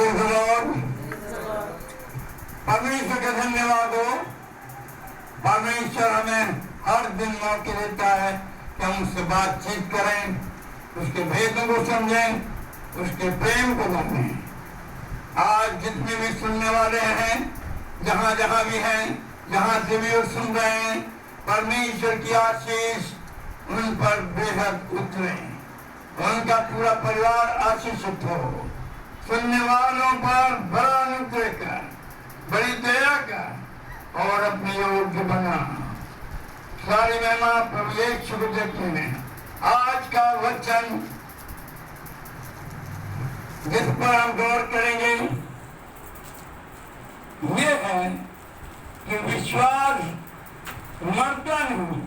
Praise the Lord. परमेश्वर का धन्यवाद हो। परमेश्वर हमें हर दिन मौके देता है कि हम उससे बातचीत करें, उसके भेदों को समझें, उसके प्रेम को जानें। आज जितने भी सुनने वाले हैं, जहाँ जहाँ भी हैं, जहाँ से भी वो सुन रहे हैं, परमेश्वर की आशीष उन पर बेहद उतरे, उनका पूरा परिवार आशीषित हो। सुनने वालों पर बड़ा अनुग्रह कर, बड़ी दया कर और अपने योग्य बना। सारी महिमा प्रभु यीशु को देते हैं। आज का वचन जिस पर हम गौर करेंगे ये है कि विश्वास मरता नहीं,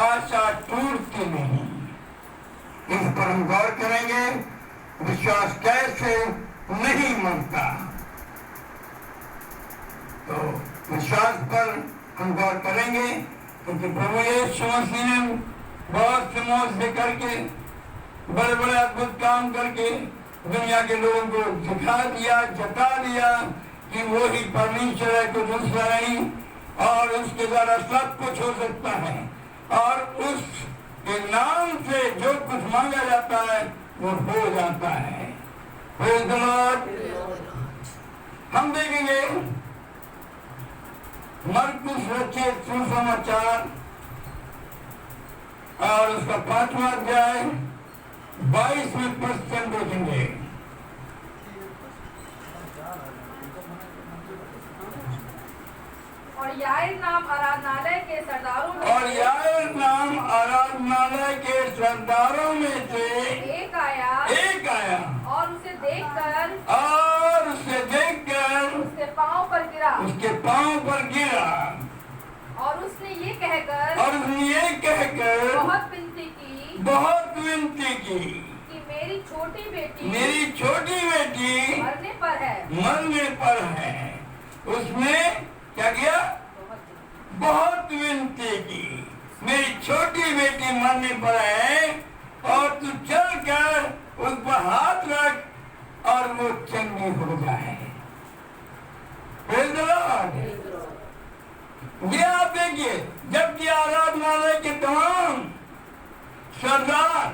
आशा टूटती नहीं। इस पर हम गौर करेंगे, विश्वास कैसे नहीं मरता। तो विश्वास पर हम गौर करेंगे क्योंकि प्रभु यीशु मसीह ने बहुत से मोर्चे करके, बड़े बड़े अद्भुत काम करके दुनिया के लोगों को दिखा दिया, जता दिया कि वो ही परमेश्वर है, कोई दूसरा नहीं, और उसके द्वारा सब कुछ हो सकता है। और उसके नाम से जो कुछ मांगा जाता है वो हो जाता है। Praise the Lord. हम देखेंगे मरकुस रचित सुसमाचार और उसका 5वां अध्याय 22वें पद से देखेंगे। और याईर नाम आराधनालय के सरदारों में से एक आया और उसे देखकर उसके पांव पर गिरा और उसने ये कहकर बहुत विनती की कि मेरी छोटी बेटी मरने पर है। उसने क्या किया? बहुत विनती की, मेरी छोटी बेटी मरने पर है और तू चल कर उस पर हाथ रख और वो चंगी हो जाए। Praise the Lord. ये आप देखिए, जबकि आराधनालय के तमाम सरदार,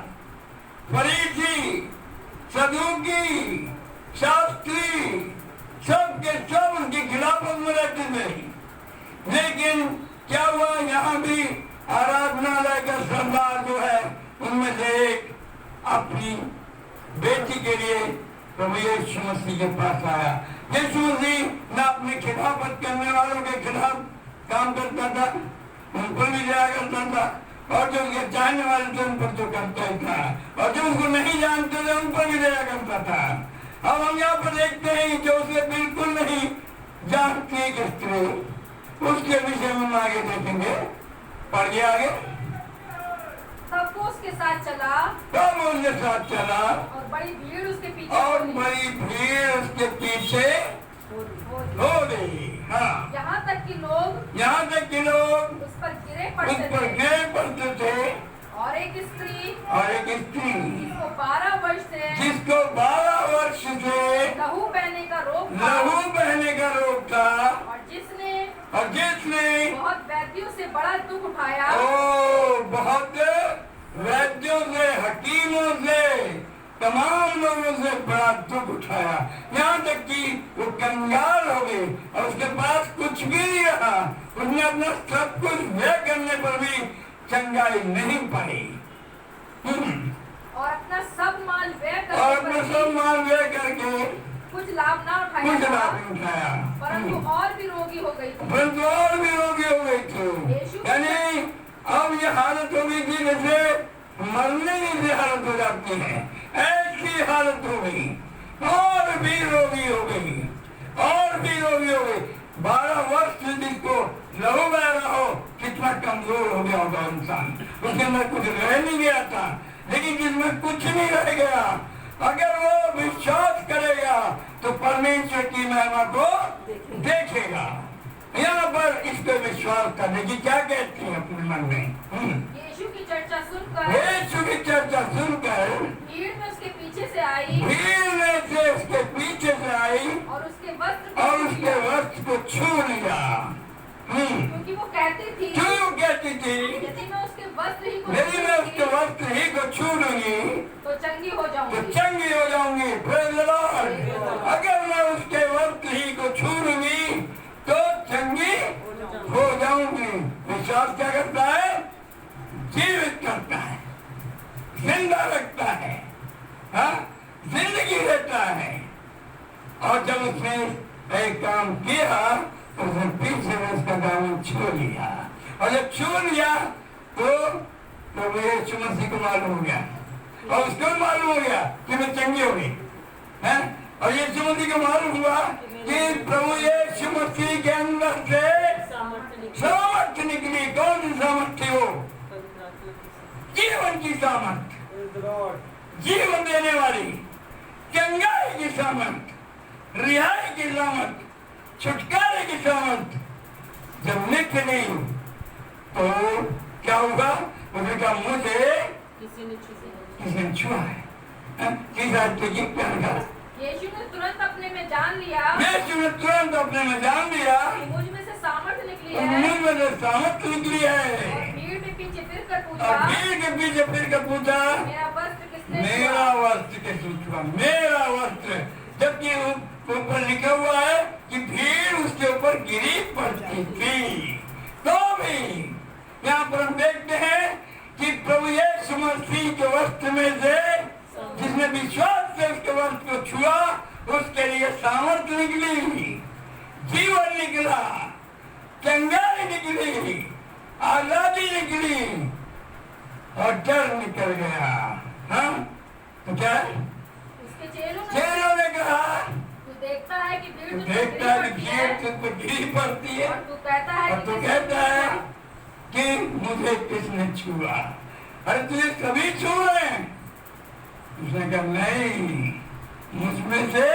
फरीसी, सदूकी, शास्त्री सब के सब उनके खिलाफत में रहते थे। लेकिन क्या हुआ, यहाँ भी आराधनालय का सरदार जो है उनमें से एक अपनी बेटी के लिए प्रभु यीशु मसीह के पास आया। यीशु मसीह न अपने खिलाफत करने वालों के खिलाफ काम करता था, उन पर भी जाया करता था, और जो उनके चाहने वाले थे उन पर तो करता ही था, और जो उसको नहीं जानते थे उन पर भी जाया करता था। अब हम यहाँ पर देखते हैं जो उसे बिल्कुल नहीं जानती एक स्त्री, उसके विषय में आगे देखेंगे। पढ़िए आगे। तब वो उसके साथ चला और बड़ी भीड़ उसके पीछे हो गई। हाँ, यहाँ तक कि लोग उस पर गिरे पड़ते थे। और एक स्त्री जिसको 12 वर्ष से लहू बहने का रोग था और जिसने बहुत वैद्यों से बड़ा दुख उठाया। बहुत वैद्यों से, हकीमों से, तमाम लोगों से बड़ा दुख उठाया, यहाँ तक कि वो कंगाल हो गई और उसके पास कुछ भी नहीं रहा। उसने अपना सब कुछ व्यय करने पर भी चंगाई नहीं पाई और अपना सब माल व्यय करके कुछ लाभ ना उठाया, परंतु और भी रोगी हो गई थी। यानी अब ये हालत हो गई थी जैसे मरने की हालत हो जाती है, ऐसी हालत हो गई, और भी रोगी हो गई। 12 वर्ष से जिसको लहू बह रहा हो, कितना कमजोर हो गया होगा इंसान, उसके अंदर कुछ रह नहीं गया था। लेकिन जिसमें कुछ नहीं रह गया, अगर वो विश्वास करेगा तो परमेश्वर की महिमा को देखेगा। यहाँ पर इसको विश्वास करने की क्या कहती है अपने मन में? यीशु की चर्चा सुनकर भीड़ में उसके वस्त्र ही को छू लूंगी तो चंगी हो तो जाऊंगी। चंगी हो जाऊंगी। Praise the Lord। अगर मैं उसके वस्त्र ही को छू लूंगी तो चंगी हो जाऊंगी। विश्वास क्या करता है? जीवित करता है, जिंदा रखता है, हाँ, जिंदगी देता है। और जब उसने एक काम किया तो उसने पीछे में उसका दामन छू लिया, और जब छू लिया तो मेरे यीशु मसीह को मालूम हो गया, और उसको मालूम हो गया कि मैं चंगी हो गई है। और यीशु मसीह को मालूम हुआ कि प्रभु यीशु मसीह के अंदर से सामर्थ्य निकली। कौन सी सामर्थ्य थी वो? जीवन की सामर्थ्य, जीवन देने वाली, चंगाई की सामर्थ्य, रिहाई की सामर्थ्य, छुटकारे की सामर्थ्य जब निकली तो क्या होगा? उसने कहा मुझे किसी ने छुआ है। यीशु ने तुरंत अपने में जान लिया यीशु ने तुरंत अपने में जान लिया कि मुझ में से सामर्थ्य निकली और है। मुझ में से सामर्थ्य निकली है। और भीड़ में पीछे फिर कर और पूछा, भीड़ के पीछे फिर कर पूछा, मेरा वस्त्र किसने मेरा छुआ? वस्त्र किसने छुआ? मेरा वस्त्र। जबकि ऊपर लिखा हुआ है कि भीड़ उसके ऊपर गिरी पड़ती थी, तो भी यहाँ पर हम देखते हैं कि प्रभु यीशु मसीह के वस्त्र में से जिसने विश्वास से उसके वस्त्र को छुआ उसके लिए सामर्थ्य निकली, जीवन निकला, चंगाई निकली, आजादी निकली और डर निकल गया। हाँ, तो क्या है? उसके चेलों ने कहा, तू देखता है कि भीड़ तुझ पर देखता है कि गिरी भीड़ पड़ती तुझ पर गिरी पड़ती है, है, और तू कहता है और कि तू किसने कहता है छुआ? कि मुझे किसने छुआ? अरे तुझे सभी छू रहे हैं। उसने कहा नहीं, मुझमें से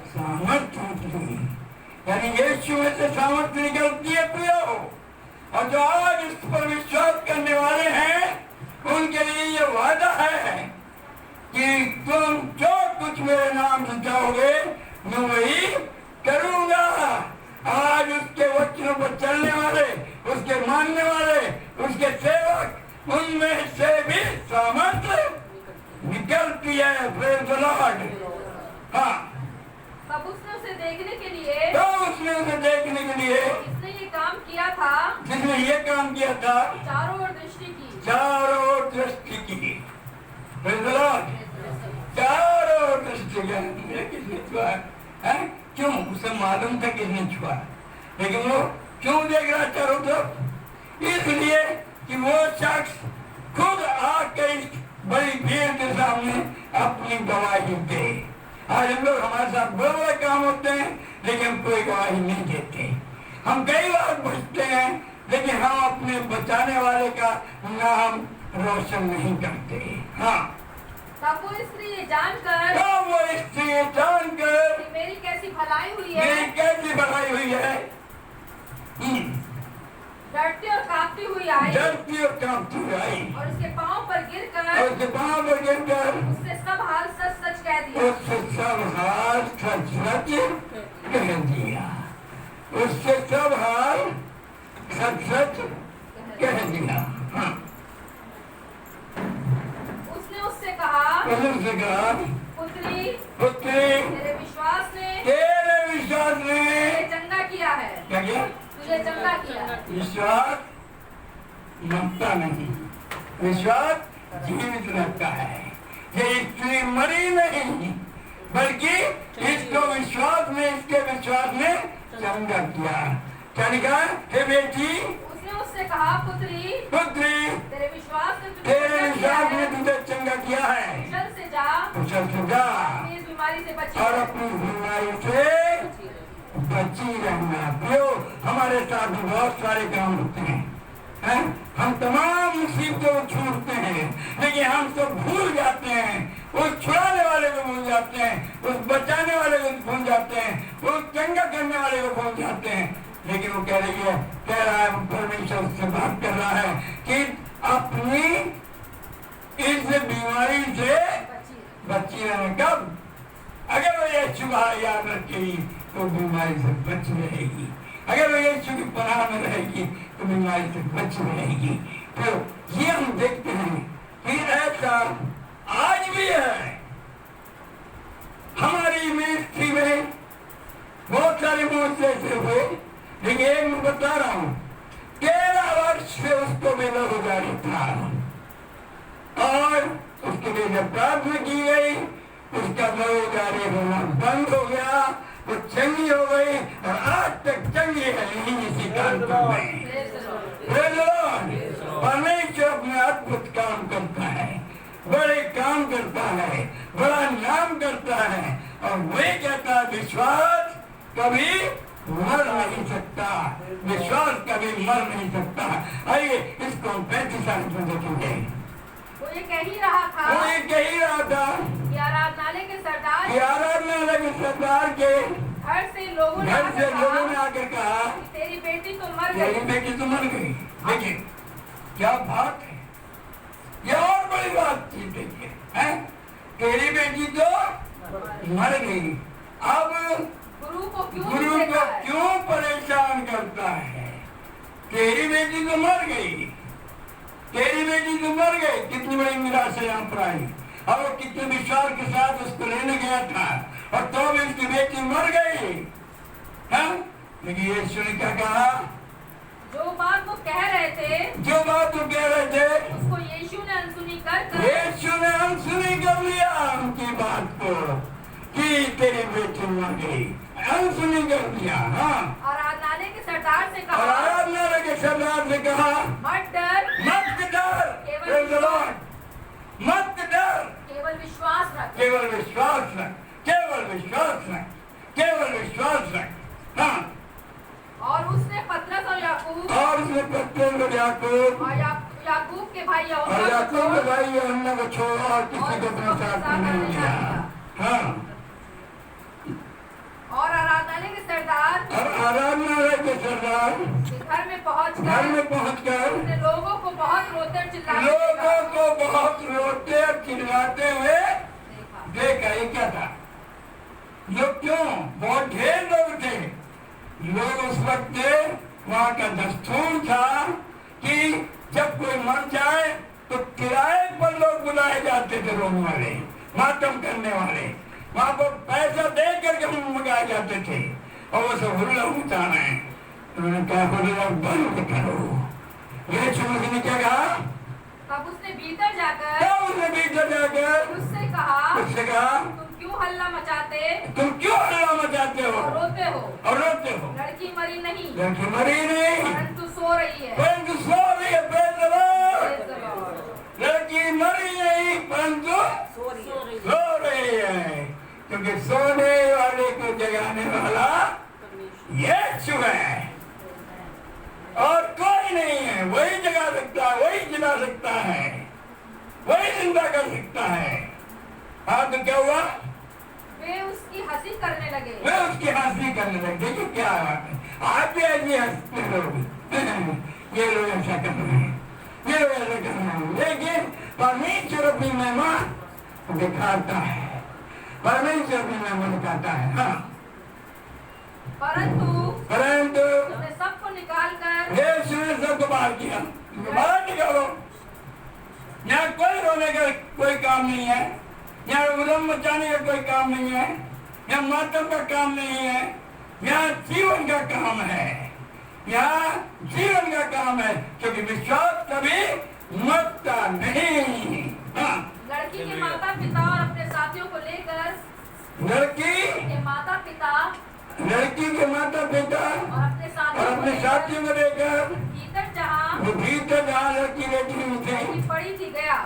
सामर्थ्य निकली, यानी यीशु में से सामर्थ्य निकलती है प्रियो। और जो आज इस पर विश्वास करने वाले हैं उनके लिए ये वादा है कि तुम जो कुछ मेरे नाम से चाहोगे मैं वही करूंगा। आज उसके वचनों पर चलने वाले, उसके मानने वाले, उसके सेवक, उनमें से भी सामर्थ्य निकलती है। Praise the Lord। हाँ, तब उसने उसे देखने के लिए, तो उसने उसे देखने के लिए जिसने ये काम किया था, जिसने ये काम किया था चारों ओर दृष्टि की। चारों ओर दृष्टि की। Praise the Lord। चारों ओर दृष्टि की। किसने छुआ है? क्यों? उसे मालूम था किसने छुआ, लेकिन वो क्यों देख रहा चारों तरफ? इसलिए कि वो शख्स खुद आकर इस बड़ी भीड़ के सामने अपनी गवाही दे। आज हम लोग, हमारे साथ बड़े बड़े काम होते हैं लेकिन हम कोई गवाही नहीं देते। हम कई बार बचते हैं लेकिन हम अपने बचाने वाले का नाम रोशन नहीं करते। हाँ, तब वो स्त्री ये जानकर तो वो स्त्री जानकर कि मेरी कैसी भलाई हुई है, मेरी कैसी भलाई हुई है, डरती और कांपती हुई आई डरती और कांपती हुई आई और उसके पांव पर और गिरकर उसके पांव पर गिरकर उससे सब हाल सच सच कह दिया। उससे सब हाल सच सच कह दिया। उससे सब हाल सच सच कह दिया। हाँ, उसने उससे कहा, उसने कहा, पुत्री, पुत्री तेरे विश्वास ने तुझे चंगा किया है। क्या किया? तुझे चंगा किया। विश्वास मरता नहीं, विश्वास जीवित रहता है। ये स्त्री मरी नहीं बल्कि इसको विश्वास में, इसके विश्वास ने चंगा किया। क्या लिखा? हे बेटी, उसने उससे कहा, पुत्री, पुत्री तेरे विश्वास ने तुझे तेरे चंगा किया विश्वास ने है। तुझे चंगा किया है। चल से जा, चल से जा अपनी इस बीमारी से बची और रह। अपनी बीमारी से बची रहना। प्रियो, हमारे साथ भी बहुत सारे काम होते हैं, हैं? हम तमाम मुसीबतों को छोड़ते हैं लेकिन हम सब भूल जाते हैं, उस छुड़ाने वाले को भूल जाते हैं, उस बचाने वाले को भूल जाते हैं, उस चंगा करने वाले को भूल जाते हैं। लेकिन वो कह रहा है परमेश्वर से बात कर रहा है कि अपनी इस बीमारी से बची रहने। कब? अगर वो यीशु का याद रखेगी तो बीमारी से बच रहेगी। अगर वो यीशु की पनाह में रहेगी तो बीमारी से बच रहेगी। तो ये हम देखते हैं आशा आज भी है। हमारी मिनिस्ट्री में बहुत सारे मोर्चे ऐसे हुए, लेकिन एक मैं बता रहा हूँ, 13 वर्ष से उसको बेरोजगारी था और उसके लिए जब प्रार्थना की गई, उसका बेरोजगारी होना बंद हो गया, वो चंगी हो गई और आज तक चंगी है इसी कानपुर में। परमेश्वर अपने अद्भुत काम करता है, बड़े काम करता है, बड़ा नाम करता है और वही कहता है विश्वास कभी मर नहीं सकता, विश्वास कभी मर नहीं सकता। आइए इसको 35 साल में देखेंगे। वो ये कह ही रहा था कि आराधनालय के सरदार के घर से लोगों ने आकर कहा कि तेरी बेटी तो मर तेरी गई। बेटी तो मर गई। देखिए क्या बात है, ये और बड़ी बात थी। देखिए तेरी बेटी तो मर गई। अब गुरु को क्यों परेशान करता है? तेरी बेटी तो मर गई, तेरी बेटी तो मर गई। कितनी बड़ी निराशा यहाँ पर आई और वो कितने विश्वास के साथ उसको लेने गया था और तो भी उसकी बेटी मर गई। लेकिन यीशु ने क्या कहा? जो बात वो कह रहे थे उसको यीशु ने अनसुनी कर लिया उनकी बात को कि तेरी बेटी मर गई, अनसुनी कर दिया। हाँ, और आराधनालय के सरदार से कहा मत डर, मत डर, केवल विश्वास रख। केवल विश्वास रख। हाँ, और उसने पतरस और याकूब और याकूब के भाई यूहन्ना को छोड़ और किसी को अपने साथ में नहीं लिया। हाँ, और आराधनालय के सरदार के घर में पहुंचकर उसने लोगों को बहुत रोते और चिल्लाते हुए देखा। ये क्या था? लोग क्यों? बहुत ढेर लोग थे। लोग उस वक्त वहाँ का दस्तूर था कि जब कोई मर जाए तो किराए पर लोग बुलाए जाते थे, रोने वाले, मातम करने वाले। वहाँ पर पैसा दे करके मंगाए जाते थे और वो सब हुल्ला मचा रहे हैं। उन्होंने कहा हुल्ला बंद करो। यीशु मसीह ने क्या कहा? तब उसने भीतर जाकर उससे कहा तुम क्यों हल्ला मचाते हो और रोते हो? लड़की मरी नहीं परंतु सो रही है। Praise the Lord। लड़की मरी नहीं परंतु सो रही है, क्योंकि सोने वाले को जगाने वाला यीशु है और कोई नहीं है। वही जगा सकता है, वही जिला सकता है, वही जिंदा कर सकता है। हाँ, तो क्या हुआ? वे उसकी हंसी करने लगे। देखिए क्या है, आप भी ऐसे हंसते लोग, ये लोग ऐसा कर रहे हैं, ये लोग ऐसा कर रहे हैं। लेकिन परमेश्वर अपनी महिमा दिखाता है, हाँ। परंतु उसने सबको सबको बाहर किया। बाहर निकालो। यहाँ कोई रोने का कोई काम नहीं है, यहाँ उदम मचाने का कोई काम नहीं है, यहाँ मातम का काम नहीं है, यहाँ जीवन का काम है, क्योंकि विश्वास कभी मरता नहीं। हाँ। लड़की के माता पिता और अपने साथियों को लेकर लड़की के माता पिता और अपने साथियों को लेकर भीतर जहाँ लड़की रहती थी पड़ी थी गया।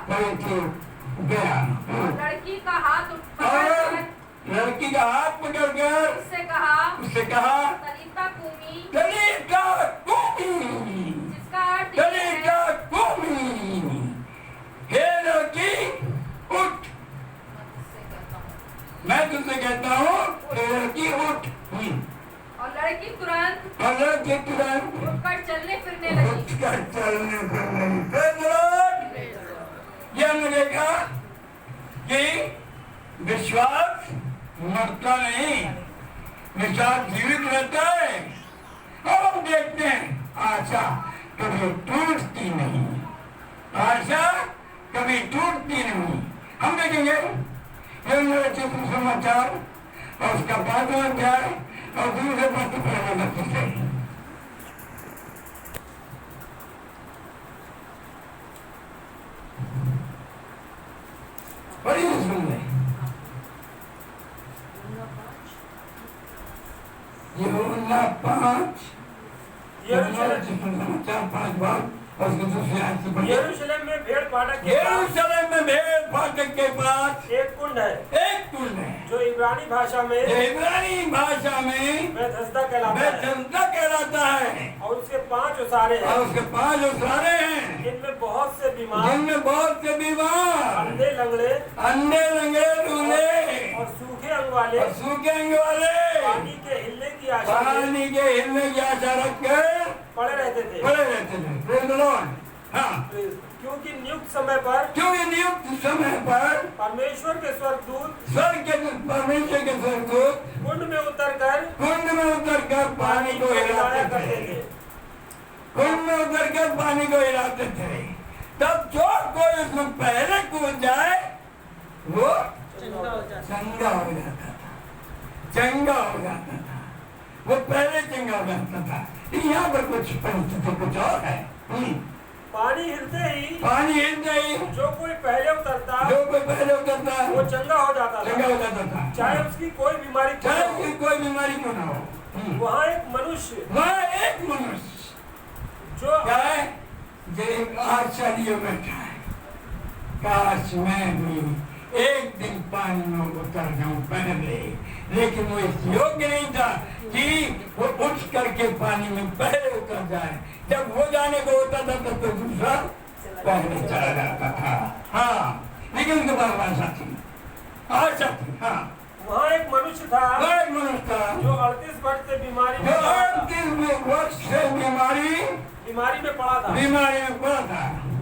लड़की का हाथ पकड़कर उससे कहा तलीता कूमी, तलीता कूमी, हे लड़की उठ। मैं तुझसे कहता हूँ लड़की उठ। और लड़की तुरंत उठकर चलने फिरने लगी। यह मिलेगा कि विश्वास मरता नहीं, विश्वास जीवित रहता है। अब हम देखते हैं आशा कभी टूटती नहीं, आशा कभी टूटती नहीं। हम देखेंगे यूहन्ना सुसमाचार और उसका 5वां अध्याय और दूसरे पद पहले से पढ़िए सुन ले। यूहन्ना 5 समाचार 5 बार और उसके दूसरे आयत से पढ़िए। यरूशलेम में भेड़ फाटक यरूशलेम में भेड़ फाटक के पास एक कुंड है, एक कुंड है जो इब्रानी भाषा में इब्रानी भाषा में बेथस्दा कहलाता है और उसके 5 उसारे हैं। और उसके 5 उसारे हैं इनमें बहुत से बीमार, जिनमें बहुत से बीमार, अंधे लंगड़े लंगड़े लूले और सूखे अंग वाले और सूखे अंग वाले पानी के हिलने की आशा में पानी के हिलने की आशा रखकर पड़े रहते थे। Praise the Lord। हाँ, क्योंकि नियुक्त समय पर क्योंकि नियुक्त समय पर परमेश्वर के स्वर्गदूत परमेश्वर के स्वर्गदूत कुंड में उतरकर पानी को हिलाया करते थे। थे। कुंड में उतरकर पानी को हिलाते थे। तब जो कोई उसमें पहले कूद जाए वो चंगा हो जाता था। चंगा हो जाता था, वो पहले चंगा हो जाता था। यहाँ पर कुछ परिस्थिति कुछ और है। पानी हिलते ही जो कोई पहले उतरता वो चंगा हो जाता था, चाहे उसकी कोई बीमारी क्यों ना हो। वहाँ एक मनुष्य जो क्या है जो आश्चर्य बैठा है। काश मैं भी एक दिन पानी में उतर जाऊं पहले, लेकिन वो इस योग्य नहीं था कि वो उठ करके पानी में पहले उतर जाए। जब वो जाने को होता था तब तो दूसरा पहले चला जाता था। हाँ, लेकिन उनके पास आशा थी। हाँ, वहाँ एक मनुष्य था जो 38 वर्ष से बीमारी में पड़ा था।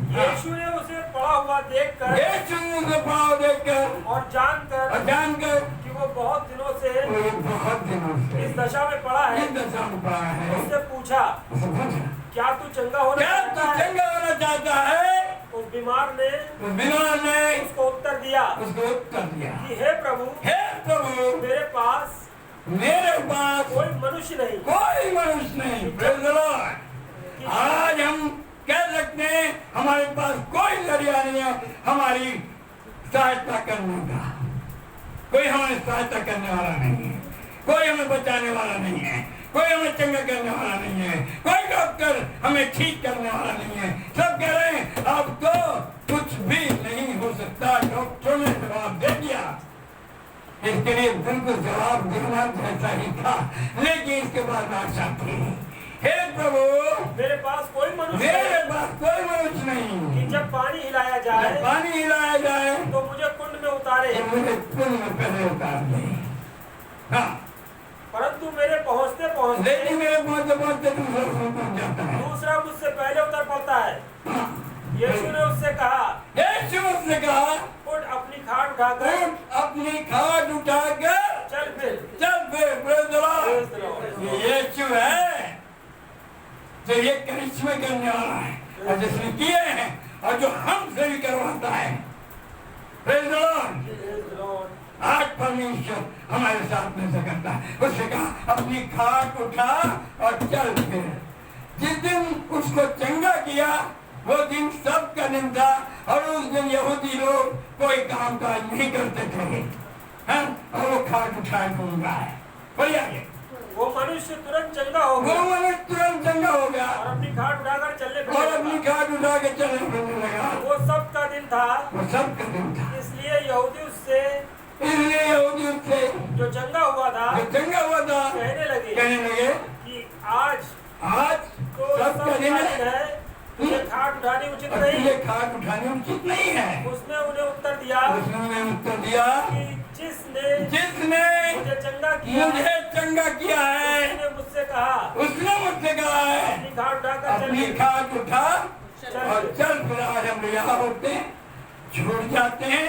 यीशु ने उसे पड़ा हुआ देखकर और जानकर कि वो बहुत दिनों से इस दशा में पड़ा है, उससे पूछा, क्या तू चंगा होना चाहता है? उस बीमार ने उसको उत्तर दिया कि हे प्रभु, मेरे पास कोई मनुष्य नहीं। Praise the Lord। आज हम कह सकते हैं हमारे पास कोई जरिया नहीं है हमारी सहायता करने का। कोई हमारी सहायता करने वाला नहीं है, कोई हमें बचाने वाला नहीं है, कोई हमें चंगा करने वाला नहीं है, कोई डॉक्टर हमें ठीक करने वाला नहीं है। सब कह रहे हैं अब तो कुछ भी नहीं हो सकता। डॉक्टरों ने जवाब दे दिया। इसके लिए बिल्कुल जवाब देना जैसा ही था, लेकिन इसके बाद आशा थी। हे प्रभु, मेरे पास कोई मनुष्य नहीं कि जब पानी हिलाया जाए तो मुझे कुंड में उतारे। पहले उतार दे। हाँ, परंतु मेरे पहुँचते दूसरा मुझसे पहले उतर पड़ता है। यीशु ने उससे कहा, उठ अपनी खाट उठाकर चल फिर। यीशु है जो ये करिश्मे करने वाला है और जिसने किए हैं और जो हमसे भी करवाता है। Praise the Lord। आज परमेश्वर हमारे साथ में से करता है। उसने कहा अपनी खाट उठा और चल फिर। जिस दिन उसको चंगा किया वो दिन सबका दिन था और उस दिन यहूदी लोग कोई काम काज नहीं करते थे। और वो खाट उठाए घूम रहा है। बोलिए, वो मनुष्य तुरंत चंगा हो गया और अपनी खाट उठाकर चलने फिरने लगा। वो सबका दिन था। इसलिए यहूदी उससे जो चंगा हुआ था कहने लगे कि आज तो सबका दिन है, तुझे खाट उठानी उचित नहीं है। उसने उन्हें उत्तर दिया कि जिसने मुझे चंगा किया है उसने मुझसे कहा है अपनी खाट उठा और चल। फिर आज हम यहाँ होते हैं, छूट जाते हैं,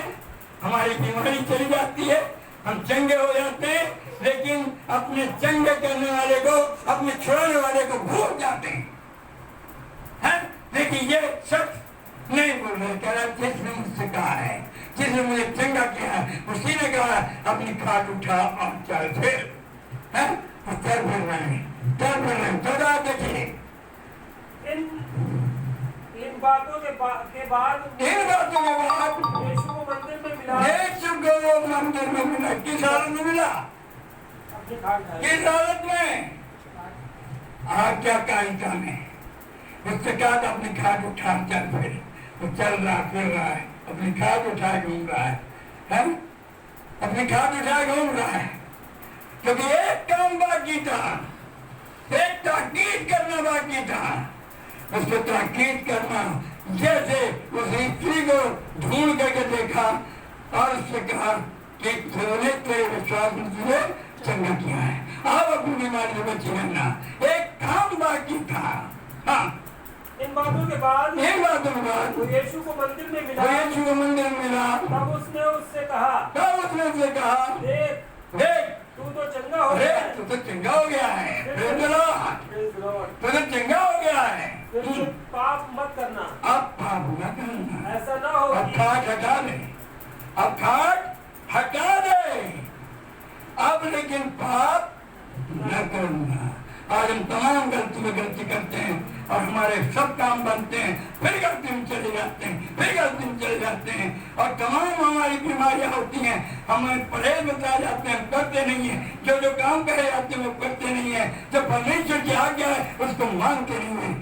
हमारी बीमारी चली जाती है, हम चंगे हो जाते हैं, लेकिन अपने चंगे करने वाले को, अपने छुड़ाने वाले को भूल जाते हैं। लेकिन ये शख्स नहीं बोल रहे, कह रहा जिसने मुझसे कहा है, जिसने मुझे चंगा किया है, उसी ने कहा अपनी खाट उठा और चल फिर। चल फिर रहे हैं, चल फिर रहे हैं। तो आप देखिए इन बातों के बाद यीशु को मंदिर में मिला। यीशु को मंदिर में मिला। किस हालत में मिला? किस हालत में? आज्ञा कारिता में। उससे कहा था अपनी खाट उठा चल फिर। वो चल रहा फिर रहा है, अपनी खाट उठा घूम रहा है? अपनी खाट उठा घूम रहा है, क्योंकि एक काम बाकी था, एक ताकीद करना बाकी था। उसको ताकीद करना, जैसे उस स्त्री को ढूंढ करके देखा और उससे कहा कि तूने तेरे विश्वास में तुझे चंगा किया है, अब अपनी बीमारी से बची रहना। एक काम बाकी था। हाँ, इन बातों के बाद वो यीशु को मंदिर में मिला। तब उसने उससे कहा देख तू तो चंगा हो गया है। तू तो चंगा हो गया है। तू तो चंगा हो गया है। फिर पाप मत करना। अब पाप न करना। ऐसा ना हो अब खाट हटा दे, अब खाट हटा दे। अब लेकिन पाप न करना। आज हम तमाम गलती में गलती करते हैं और हमारे सब काम बनते हैं, फिर गलती में चले जाते हैं, फिर गलती में चले जाते हैं और तमाम हमारी बीमारियां होती हैं। हमें परहेज बताए जाते हैं, करते नहीं है। जो जो काम कहे जाते हैं वो करते नहीं है। जो परमेश्वर की आज्ञा है उसको मानते नहीं है।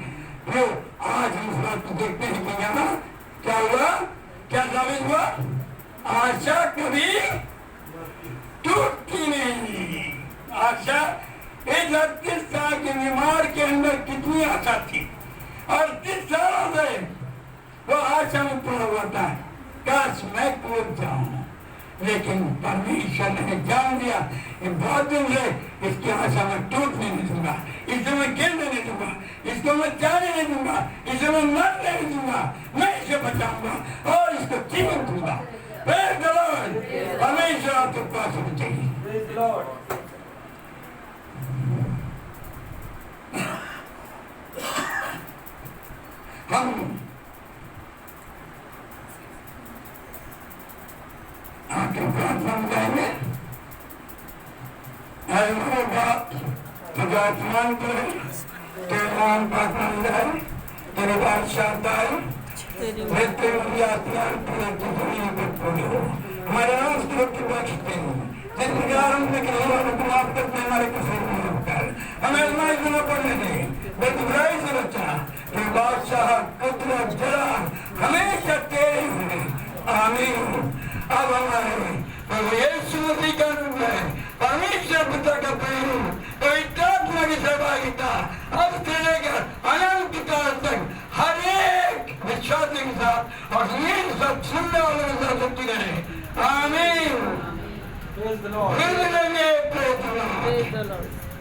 तो आज हम इस बात को देखते हैं कि यहाँ क्या हुआ, क्या साबित हुआ? आशा कभी टूटती नहीं। आशा इस 38 साल के बीमार के अंदर कितनी आशा थी और 30 सालों से वो आशा में पड़ा हुआ था, काश मैं कूद जाऊं, लेकिन परमेश्वर ने जान दिया कि बहुत दिन से इसकी आशा में टूटने नहीं दूंगा, इसे मैं गिरने नहीं दूंगा, इसको मैं जाने नहीं दूंगा, इसे मैं मरने नहीं दूंगा, मैं इसे बचाऊंगा और इसको जीवन दूंगा। परमेश्वर आपके पास होनी चाहिए। हम आपके प्रार्थना में जाएंगे। तुझे आसमान करे, तेरे नाम प्रार्थना में जाए, तेरे बादशाह आए, तेरे आसमान पूरे जमीन पर पूरे हो। हमारे नाम से रोटी बख्शते हैं, जिस प्रकार हमने को माफ करते हमारे कसूर माफ कर, हमें आजमाइश में न पड़ने दें, बेगुनाही से बचा। ये बादशाह कुदरत जलाल हमेशा तेरे होंगे। आमीन। अब हमारे प्रभु यीशु मसीह का नाम है, परमेश्वर पिता का प्रेम, पवित्र आत्मा की सहभागिता अब से लेकर अनंत काल तक हर एक विश्वासी के साथ और सब सुनने वालों के साथ होती रहे। आमीन। फिर मिलेंगे। Praise the Lord.